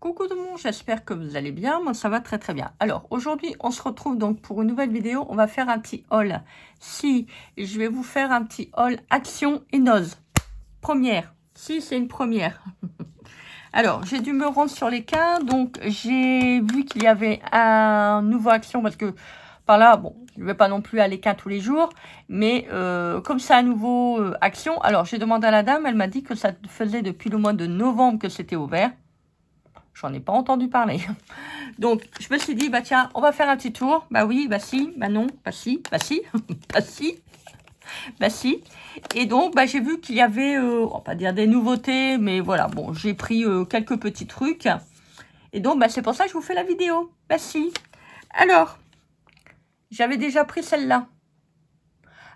coucou tout le monde, j'espère que vous allez bien, moi ça va très très bien. Alors aujourd'hui on se retrouve donc pour une nouvelle vidéo, on va faire un petit haul. Si, je vais vous faire un petit haul Action et Noz. Première, si c'est une première. Alors j'ai dû me rendre sur les cas, donc j'ai vu qu'il y avait un nouveau Action parce que par là, bon, je ne vais pas non plus aller qu'un tous les jours, mais comme c'est un nouveau Action, alors j'ai demandé à la dame, elle m'a dit que ça faisait depuis le mois de novembre que c'était ouvert. J'en ai pas entendu parler. Donc, je me suis dit, bah tiens, on va faire un petit tour. Bah oui, bah si, bah non, bah si, bah si, bah si, bah si. Et donc, bah j'ai vu qu'il y avait, on va pas dire des nouveautés, mais voilà, bon, j'ai pris quelques petits trucs. Et donc, bah c'est pour ça que je vous fais la vidéo. Bah si. Alors, j'avais déjà pris celle-là.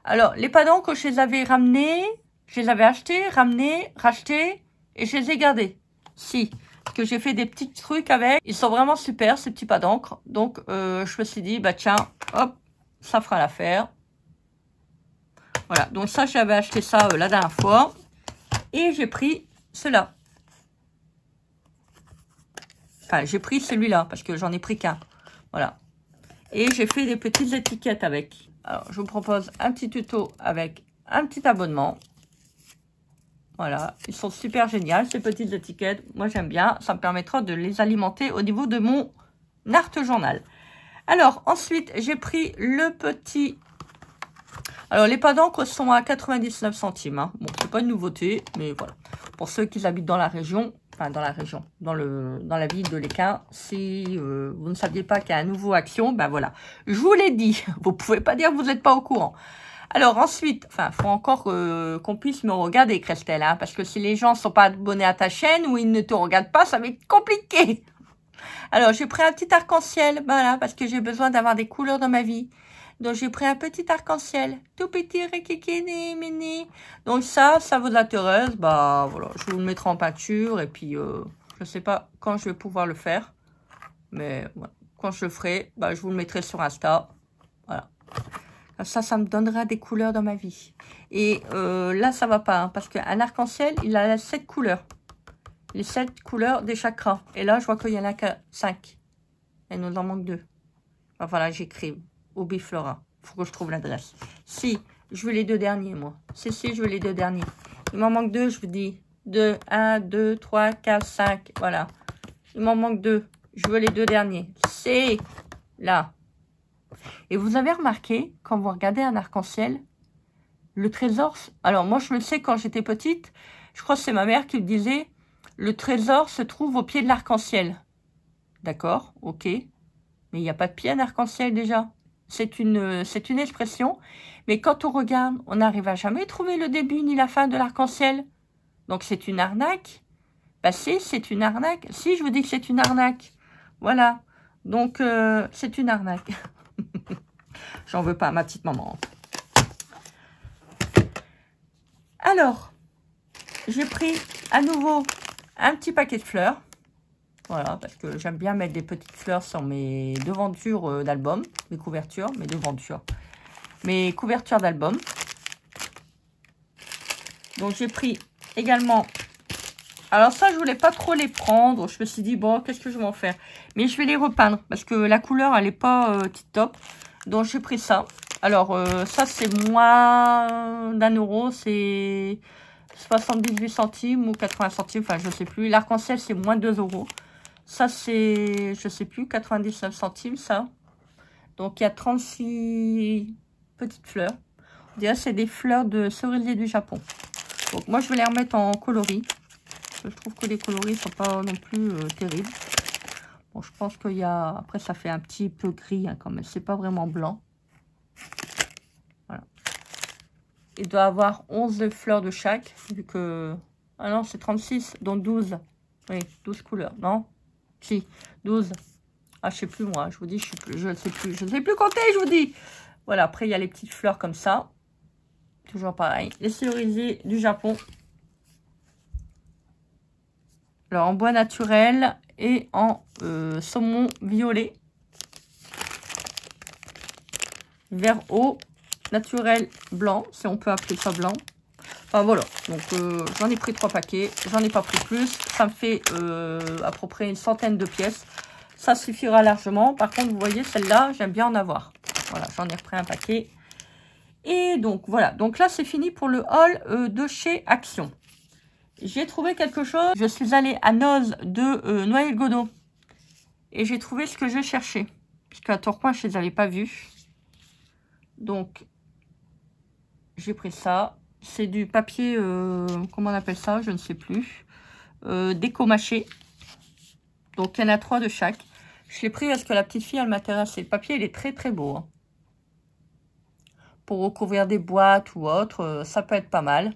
Alors, les padans que je les avais ramenés, je les avais achetés, ramenés, rachetés, et je les ai gardés. Si. Que j'ai fait des petits trucs avec. Ils sont vraiment super, ces petits pas d'encre. Donc, je me suis dit, bah tiens, hop, ça fera l'affaire. Voilà, donc ça, j'avais acheté ça la dernière fois. Et j'ai pris cela. Enfin, j'ai pris celui-là, parce que j'en ai pris qu'un. Voilà. Et j'ai fait des petites étiquettes avec. Alors, je vous propose un petit tuto avec un petit abonnement. Voilà, ils sont super géniaux, ces petites étiquettes. Moi, j'aime bien. Ça me permettra de les alimenter au niveau de mon art journal. Alors, ensuite, j'ai pris le petit... Alors, les pas d'encre sont à 99 centimes. Hein. Bon, c'est pas une nouveauté, mais voilà. Pour ceux qui habitent dans la région, enfin, dans la région, dans la ville de l'Équin, si vous ne saviez pas qu'il y a un nouveau Action, ben voilà. Je vous l'ai dit. Vous pouvez pas dire que vous n'êtes pas au courant. Alors ensuite, enfin, faut encore qu'on puisse me regarder, Christelle, hein, parce que si les gens ne sont pas abonnés à ta chaîne ou ils ne te regardent pas, ça va être compliqué. Alors, j'ai pris un petit arc-en-ciel, voilà, parce que j'ai besoin d'avoir des couleurs dans ma vie. Donc, j'ai pris un petit arc-en-ciel, tout petit, rikikini, mini. Donc ça vous intéresse, bah voilà, je vous le mettrai en peinture et puis je sais pas quand je vais pouvoir le faire, mais voilà, quand je le ferai, bah je vous le mettrai sur Insta, voilà. Ça me donnera des couleurs dans ma vie. Et là, ça va pas, hein, parce qu'un arc-en-ciel, il a 7 couleurs. Les 7 couleurs des chakras. Et là, je vois qu'il y en a que 5. Il nous en manque 2. Enfin, voilà, j'écris au Biflora. Il faut que je trouve l'adresse. Si, je veux les 2 derniers, moi. Si, je veux les 2 derniers. Il m'en manque 2, je vous dis. 2, 1, 2, 3, 4, 5. Voilà. Il m'en manque 2. Je veux les 2 derniers. C'est là. Et vous avez remarqué, quand vous regardez un arc-en-ciel, le trésor... Alors, moi, je le sais quand j'étais petite. Je crois que c'est ma mère qui me disait, le trésor se trouve au pied de l'arc-en-ciel. D'accord, ok. Mais il n'y a pas de pied à un arc-en-ciel déjà. C'est une expression. Mais quand on regarde, on n'arrive à jamais trouver le début ni la fin de l'arc-en-ciel. Donc, c'est une arnaque. Bah, si, c'est une arnaque. Si, je vous dis que c'est une arnaque. Voilà. Donc, c'est une arnaque. J'en veux pas, ma petite maman. Alors, j'ai pris à nouveau un petit paquet de fleurs. Voilà, parce que j'aime bien mettre des petites fleurs sur mes devantures d'album. Mes couvertures, mes devantures. Mes couvertures d'album. Donc, j'ai pris également... Alors ça, je voulais pas trop les prendre. Je me suis dit, bon, qu'est-ce que je vais en faire? Mais je vais les repeindre, parce que la couleur, elle n'est pas tip-top. Donc, j'ai pris ça. Alors, ça, c'est moins d'1 euro. C'est 78 centimes ou 80 centimes. Enfin, je sais plus. L'arc-en-ciel, c'est moins 2 euros. Ça, c'est, je sais plus, 99 centimes, ça. Donc, il y a 36 petites fleurs. On dirait que c'est des fleurs de cerisier du Japon. Donc, moi, je vais les remettre en coloris. Je trouve que les coloris ne sont pas non plus terribles. Bon, je pense qu'il y a... Après, ça fait un petit peu gris hein, quand même. C'est pas vraiment blanc. Voilà. Il doit avoir 11 fleurs de chaque. Vu que... Ah non, c'est 36. Donc 12. Oui, 12 couleurs. Non? Si, 12. Ah, je sais plus moi. Je vous dis, je ne sais plus. Je ne sais plus compter, je vous dis. Voilà, après, il y a les petites fleurs comme ça. Toujours pareil. Les cerisiers du Japon. Alors, en bois naturel et en saumon violet. Vert eau, naturel blanc, si on peut appeler ça blanc. Enfin voilà, donc j'en ai pris 3 paquets, j'en ai pas pris plus. Ça me fait à peu près une centaine de pièces. Ça suffira largement. Par contre, vous voyez, celle-là, j'aime bien en avoir. Voilà, j'en ai repris un paquet. Et donc voilà, donc là c'est fini pour le haul de chez Action. J'ai trouvé quelque chose. Je suis allée à Noz de Noël-Godot. Et j'ai trouvé ce que je cherchais. Parce qu'à Tourcoing, je ne les avais pas vus. Donc, j'ai pris ça. C'est du papier, comment on appelle ça? Je ne sais plus. Déco-mâché. Donc, il y en a 3 de chaque. Je l'ai pris parce que la petite fille, elle m'intéresse. Le papier, il est très, très beau. Hein. Pour recouvrir des boîtes ou autre, ça peut être pas mal.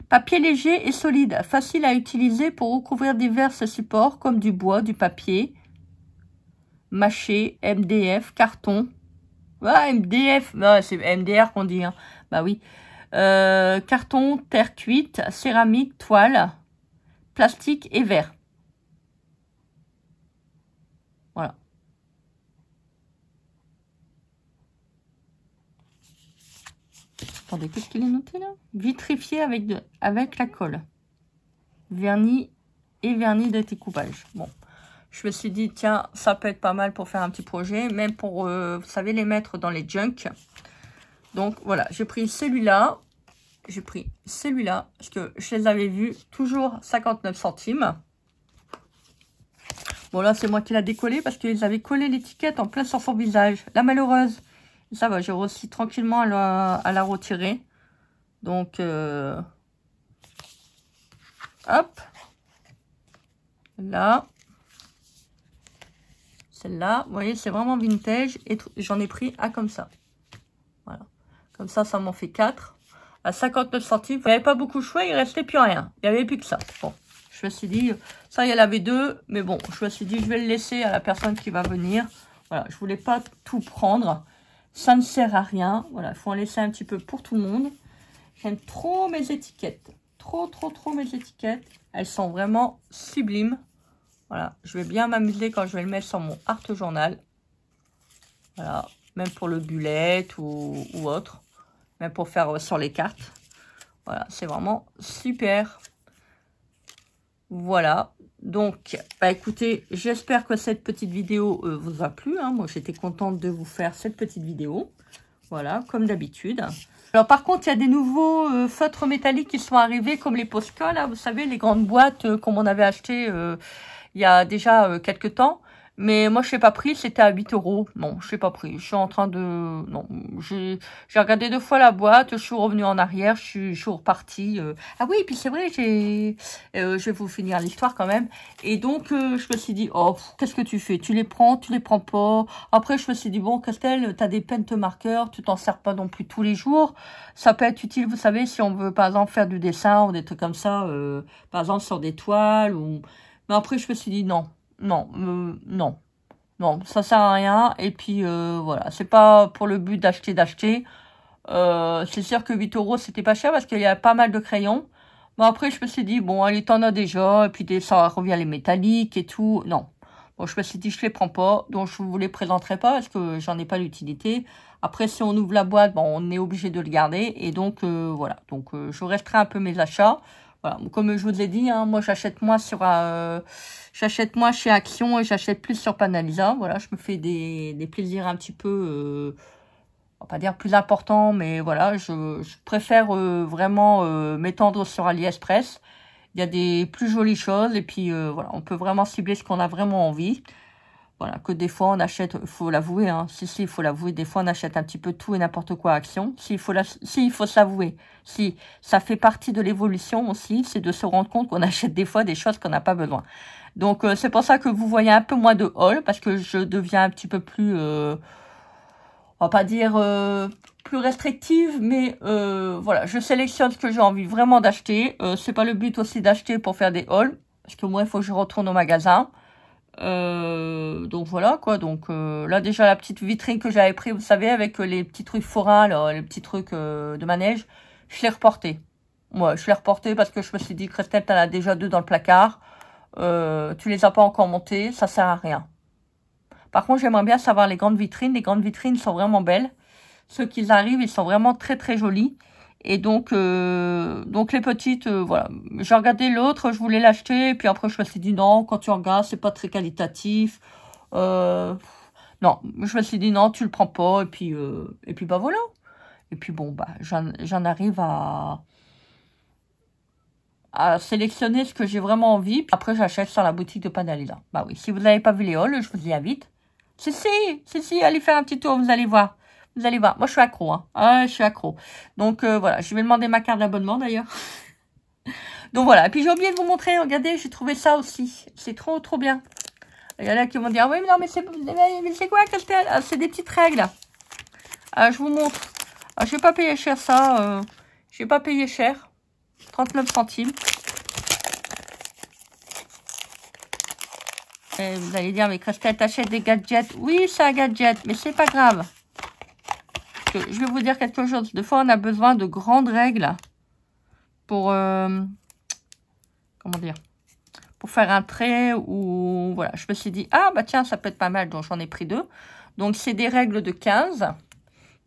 Papier léger et solide, facile à utiliser pour recouvrir divers supports comme du bois, du papier, mâché, MDF, carton. Ah, MDF, non, c'est MDR qu'on dit. Hein. Bah oui. Carton, terre cuite, céramique, toile, plastique et verre. Voilà. Attendez, qu'est-ce qu'il est noté là? Vitrifié avec la colle. Vernis et vernis de découpage. Bon, je me suis dit, tiens, ça peut être pas mal pour faire un petit projet, même pour, vous savez, les mettre dans les junk. Donc voilà, j'ai pris celui-là. J'ai pris celui-là, parce que je les avais vus, toujours 59 centimes. Bon là, c'est moi qui l'a décollé, parce qu'ils avaient collé l'étiquette en plein sur son visage. La malheureuse. Ça va, j'ai réussi tranquillement à la retirer. Donc, hop. Là. Celle-là, vous voyez, c'est vraiment vintage. Et j'en ai pris un comme ça. Voilà. Comme ça m'en fait 4. À 59 centimes. Il n'y avait pas beaucoup de choix, il ne restait plus rien. Il n'y avait plus que ça. Bon, je me suis dit, ça, il y en avait 2. Mais bon, je me suis dit, je vais le laisser à la personne qui va venir. Voilà, je voulais pas tout prendre. Ça ne sert à rien. Voilà, il faut en laisser un petit peu pour tout le monde. J'aime trop mes étiquettes. Trop mes étiquettes. Elles sont vraiment sublimes. Voilà, je vais bien m'amuser quand je vais le mettre sur mon art journal. Voilà, même pour le bullet ou autre. Même pour faire sur les cartes. Voilà, c'est vraiment super. Voilà. Donc, bah écoutez, j'espère que cette petite vidéo vous a plu. Hein. Moi, j'étais contente de vous faire cette petite vidéo. Voilà, comme d'habitude. Alors, par contre, il y a des nouveaux feutres métalliques qui sont arrivés, comme les Posca, là, vous savez, les grandes boîtes comme on avait acheté il y a déjà quelques temps. Mais moi, je n'ai pas pris, c'était à 8 €. Non, je n'ai pas pris. Je suis en train de... Non, j'ai regardé 2 fois la boîte, je suis revenue en arrière, je suis repartie. Ah oui, puis c'est vrai, je vais vous finir l'histoire quand même. Et donc, je me suis dit, oh, qu'est-ce que tu fais? Tu les prends pas? Après, je me suis dit, bon, Christelle, tu as des pentes marqueurs, tu t'en sers pas non plus tous les jours. Ça peut être utile, vous savez, si on veut, par exemple, faire du dessin ou des trucs comme ça, par exemple, sur des toiles. Ou... Mais après, je me suis dit, non. Non, ça sert à rien. Et puis, voilà, c'est pas pour le but d'acheter. C'est sûr que 8 €, c'était pas cher parce qu'il y a pas mal de crayons. Mais après, je me suis dit, bon, allez, t'en as déjà. Et puis, ça revient les métalliques et tout. Non. Bon, je me suis dit, je les prends pas. Donc, je vous les présenterai pas parce que j'en ai pas l'utilité. Après, si on ouvre la boîte, bon, on est obligé de le garder. Et donc, voilà. Donc, je resterai un peu mes achats. Voilà, comme je vous ai dit, hein, moi j'achète moins chez Action et j'achète plus sur Panalisa. Voilà, je me fais des plaisirs un petit peu, on va pas dire plus importants, mais voilà, je préfère vraiment m'étendre sur AliExpress. Il y a des plus jolies choses et puis voilà, on peut vraiment cibler ce qu'on a vraiment envie. Voilà, que des fois on achète, il faut l'avouer, hein, il faut l'avouer, des fois on achète un petit peu tout et n'importe quoi à Action. Il faut s'avouer, si ça fait partie de l'évolution aussi, c'est de se rendre compte qu'on achète des fois des choses qu'on n'a pas besoin. Donc c'est pour ça que vous voyez un peu moins de haul, parce que je deviens un petit peu plus, on va pas dire plus restrictive, mais voilà, je sélectionne ce que j'ai envie vraiment d'acheter. C'est pas le but aussi d'acheter pour faire des hauls, parce que moi il faut que je retourne au magasin. Donc voilà quoi, donc là déjà la petite vitrine que j'avais pris, vous savez, avec les petits trucs forains, là, les petits trucs de manège, je l'ai reporté. Moi, je l'ai reporté parce que je me suis dit, Christelle, t'en as déjà 2 dans le placard, tu les as pas encore montées, ça sert à rien. Par contre, j'aimerais bien savoir les grandes vitrines sont vraiment belles. ceux qui arrivent, ils sont vraiment très très jolis. Et donc les petites, voilà. J'ai regardé l'autre, je voulais l'acheter, et puis après je me suis dit non, quand tu regardes, c'est pas très qualitatif. Non, je me suis dit non, tu le prends pas, et puis bah voilà. Et puis bon, bah j'en arrive à sélectionner ce que j'ai vraiment envie. Puis après, j'achète sur la boutique de Panalila. Bah oui, si vous n'avez pas vu les hauls, je vous y invite. Si, allez faire un petit tour, vous allez voir. Vous allez voir. Moi, je suis accro, hein. Ah, je suis accro. Donc, voilà, je vais demander ma carte d'abonnement, d'ailleurs. Donc, voilà. Et puis, j'ai oublié de vous montrer. Regardez, j'ai trouvé ça aussi. C'est trop, trop bien. Il y en a qui vont dire, oui, mais non, mais c'est quoi, Christelle? Ah, c'est des petites règles. Je vous montre. Je vais pas payer cher ça. Je vais pas payer cher. 39 centimes. Et vous allez dire, mais Christelle, t'achètes des gadgets. Oui, c'est un gadget, mais c'est pas grave. Parce que je vais vous dire quelque chose. Des fois, on a besoin de grandes règles pour... comment dire? Pour faire un trait ou... Voilà, je me suis dit, ah, bah tiens, ça peut être pas mal. Donc, j'en ai pris 2. Donc, c'est des règles de 15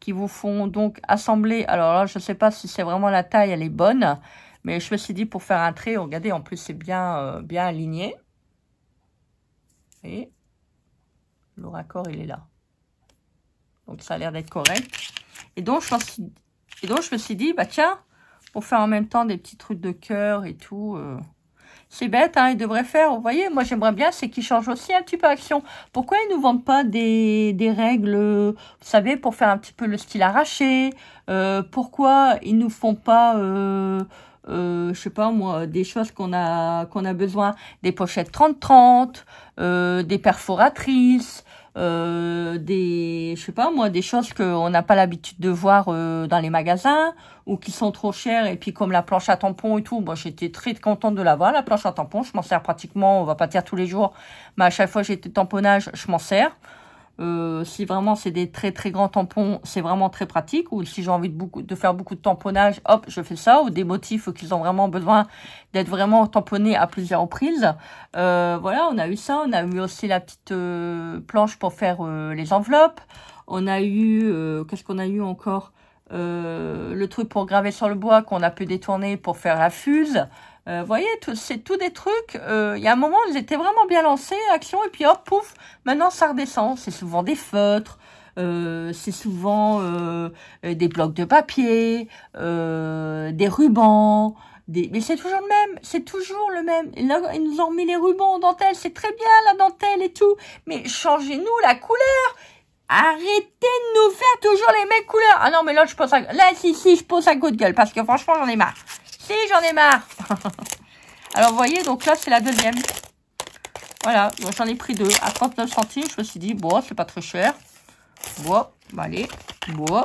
qui vous font donc assembler. Alors là, je sais pas si c'est vraiment la taille, elle est bonne. Mais je me suis dit, pour faire un trait, regardez, en plus, c'est bien, bien aligné. Et le raccord, il est là. Donc, ça a l'air d'être correct. Et donc, je me suis dit, bah tiens, pour faire en même temps des petits trucs de cœur et tout. C'est bête, hein, ils devraient faire. Vous voyez, moi, j'aimerais bien, c'est qu'ils changent aussi un petit peu Action. Pourquoi ils nous vendent pas des règles, vous savez, pour faire un petit peu le style arraché? Pourquoi ils nous font pas... je sais pas moi, des choses qu'on a besoin, des pochettes 30-30, des perforatrices, je sais pas moi, des choses qu'on n'a pas l'habitude de voir dans les magasins ou qui sont trop chères. Et puis comme la planche à tampons et tout, moi j'étais très contente de l'avoir, la planche à tampons. Je m'en sers pratiquement, on va pas dire tous les jours, mais à chaque fois j'ai été tamponnage, je m'en sers. Si vraiment c'est des très très grands tampons, c'est vraiment très pratique. Ou si j'ai envie de faire beaucoup de tamponnage, hop, je fais ça. Ou des motifs qui ont vraiment besoin d'être vraiment tamponnés à plusieurs reprises. Voilà, on a eu ça. On a eu aussi la petite planche pour faire les enveloppes. On a eu, qu'est-ce qu'on a eu encore? Le truc pour graver sur le bois qu'on a pu détourner pour faire la fuse. Vous voyez, c'est tout des trucs. Il y a un moment, ils étaient vraiment bien lancés, Action, et puis hop, pouf, maintenant ça redescend. C'est souvent des feutres, c'est souvent des blocs de papier, des rubans, mais c'est toujours le même, c'est toujours le même. Et là, ils nous ont remis les rubans en dentelle, c'est très bien la dentelle et tout, mais changez-nous la couleur. Arrêtez de nous faire toujours les mêmes couleurs. Ah non, mais là, je pose je pose un coup de gueule, parce que franchement, j'en ai marre. Si, j'en ai marre. Alors, vous voyez, donc là, c'est la deuxième. Voilà, donc j'en ai pris 2 à 39 centimes. Je me suis dit, bon, c'est pas très cher. Bon, bah, allez. Bon,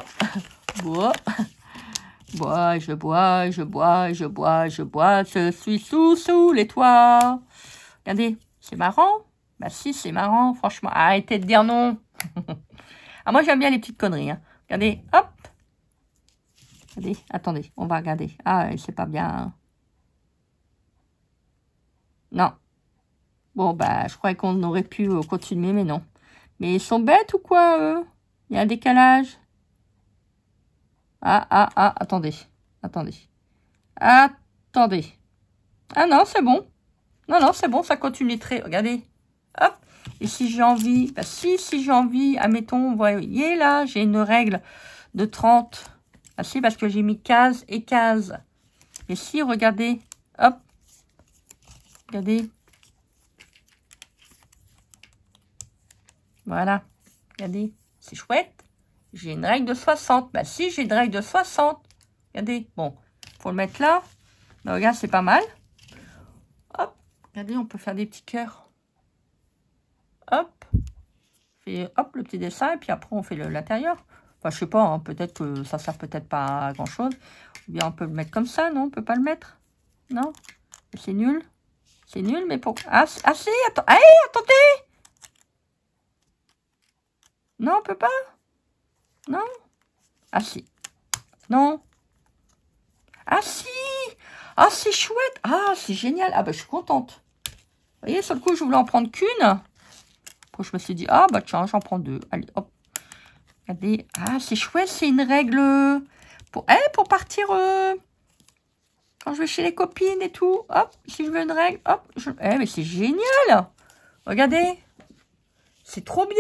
bon. Bois, je bois, je bois, je bois, je bois. Je suis sous les toits. Regardez, c'est marrant. Bah si, c'est marrant, franchement. Arrêtez de dire non. Ah, moi, j'aime bien les petites conneries. Hein. Regardez, hop. Regardez, attendez, on va regarder. Ah, c'est pas bien. Non. Bon, bah, je croyais qu'on aurait pu continuer, mais non. Mais ils sont bêtes ou quoi, Il y a un décalage. Ah, attendez. Attendez. Ah non, c'est bon. Non, c'est bon, ça continue très. Regardez. Hop. Et si j'ai envie, bah si j'ai envie, admettons, vous voyez là, j'ai une règle de 30. Ah si, parce que j'ai mis 15 et 15. Et si, regardez, hop. Regardez. Voilà. Regardez, c'est chouette. J'ai une règle de 60. Bah si, j'ai une règle de 60. Regardez, bon, faut le mettre là. Bah, regarde, c'est pas mal. Hop, regardez, on peut faire des petits cœurs. Hop. Et hop, le petit dessin. Et puis après, on fait l'intérieur. Enfin, je sais pas, hein, peut-être que ça sert peut-être pas à grand-chose. Ou bien on peut le mettre comme ça, non? On peut pas le mettre? Non? C'est nul. C'est nul, mais pour... Ah si, attends. Hey, attendez! Non, on peut pas? Non? Ah si. Non? Ah si! Ah, c'est chouette! Ah, c'est génial! Ah, bah, je suis contente. Vous voyez, sur le coup, je voulais en prendre qu'une. Après, je me suis dit, ah, bah, tiens, j'en prends 2. Allez, hop. Regardez. Ah, c'est chouette, c'est une règle pour partir quand je vais chez les copines et tout. Hop, si je veux une règle, hop. Mais c'est génial. Regardez. C'est trop bien.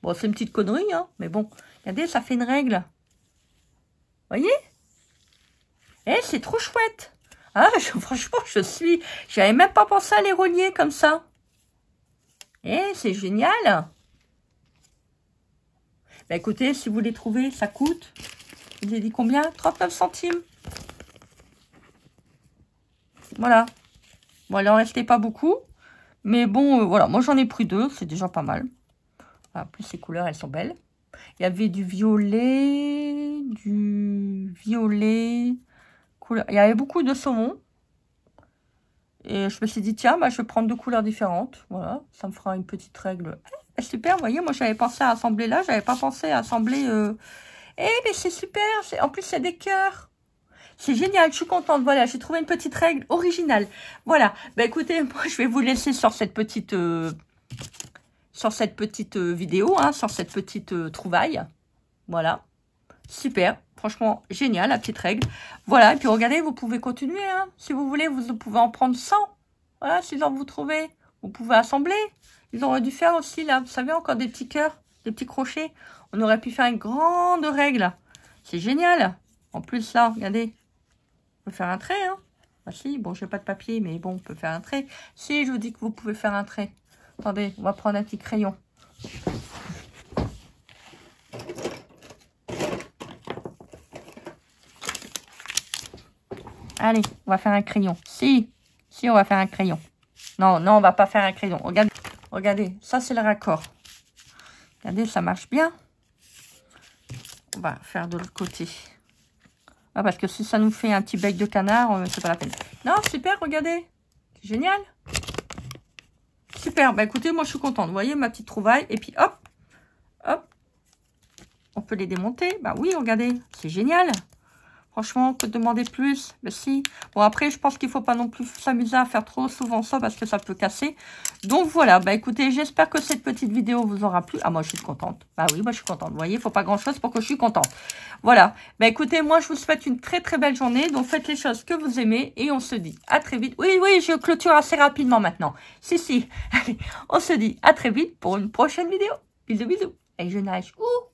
Bon, c'est une petite connerie, hein, mais bon. Regardez, ça fait une règle. Voyez? C'est trop chouette. Ah, franchement, j'avais même pas pensé à les relier comme ça. C'est génial. Bah écoutez, si vous les trouvez, ça coûte. Je vous ai dit combien? 39 centimes. Voilà. Bon, il en restait pas beaucoup. Mais bon, voilà. Moi, j'en ai pris 2. C'est déjà pas mal. Voilà, plus ces couleurs, elles sont belles. Il y avait du violet. Couleur. Il y avait beaucoup de saumon. Et je me suis dit, tiens, bah, je vais prendre 2 couleurs différentes. Voilà. Ça me fera une petite règle. Super, vous voyez, moi, j'avais pensé à assembler là. J'avais pas pensé à assembler... mais c'est super. En plus, il y a des cœurs. C'est génial, je suis contente. Voilà, j'ai trouvé une petite règle originale. Voilà. Bah écoutez, moi je vais vous laisser sur cette petite vidéo, hein, sur cette petite trouvaille. Voilà. Super. Franchement, génial, la petite règle. Voilà, et puis regardez, vous pouvez continuer. Hein. Si vous voulez, vous pouvez en prendre 100. Voilà, si vous trouvez. Vous pouvez assembler. Ils auraient dû faire aussi, là, vous savez, encore des petits cœurs, des petits crochets. On aurait pu faire une grande règle. C'est génial. En plus, là, regardez. On peut faire un trait, hein. Ah si, bon, j'ai pas de papier, mais bon, on peut faire un trait. Si, je vous dis que vous pouvez faire un trait. Attendez, on va prendre un petit crayon. Allez, on va faire un crayon. Si, on va faire un crayon. Non, on va pas faire un crayon. Regardez, ça c'est le raccord. Regardez, ça marche bien. On va faire de l'autre côté. Ah, parce que si ça nous fait un petit bec de canard, c'est pas la peine. Non, super, regardez. C'est génial. Super, bah écoutez, moi je suis contente. Vous voyez ma petite trouvaille. Et puis hop, hop. On peut les démonter. Bah oui, regardez, c'est génial. Franchement, que demander plus? Bah si. Bon, après, je pense qu'il faut pas non plus s'amuser à faire trop souvent ça parce que ça peut casser. Donc voilà, bah écoutez, j'espère que cette petite vidéo vous aura plu. Ah, moi, je suis contente. Bah oui, moi, je suis contente. Vous voyez, il faut pas grand-chose pour que je suis contente. Voilà. Bah écoutez, moi, je vous souhaite une très, très belle journée. Donc, faites les choses que vous aimez et on se dit à très vite. Oui, je clôture assez rapidement maintenant. Si. Allez, on se dit à très vite pour une prochaine vidéo. Bisous, bisous. Et je nage où?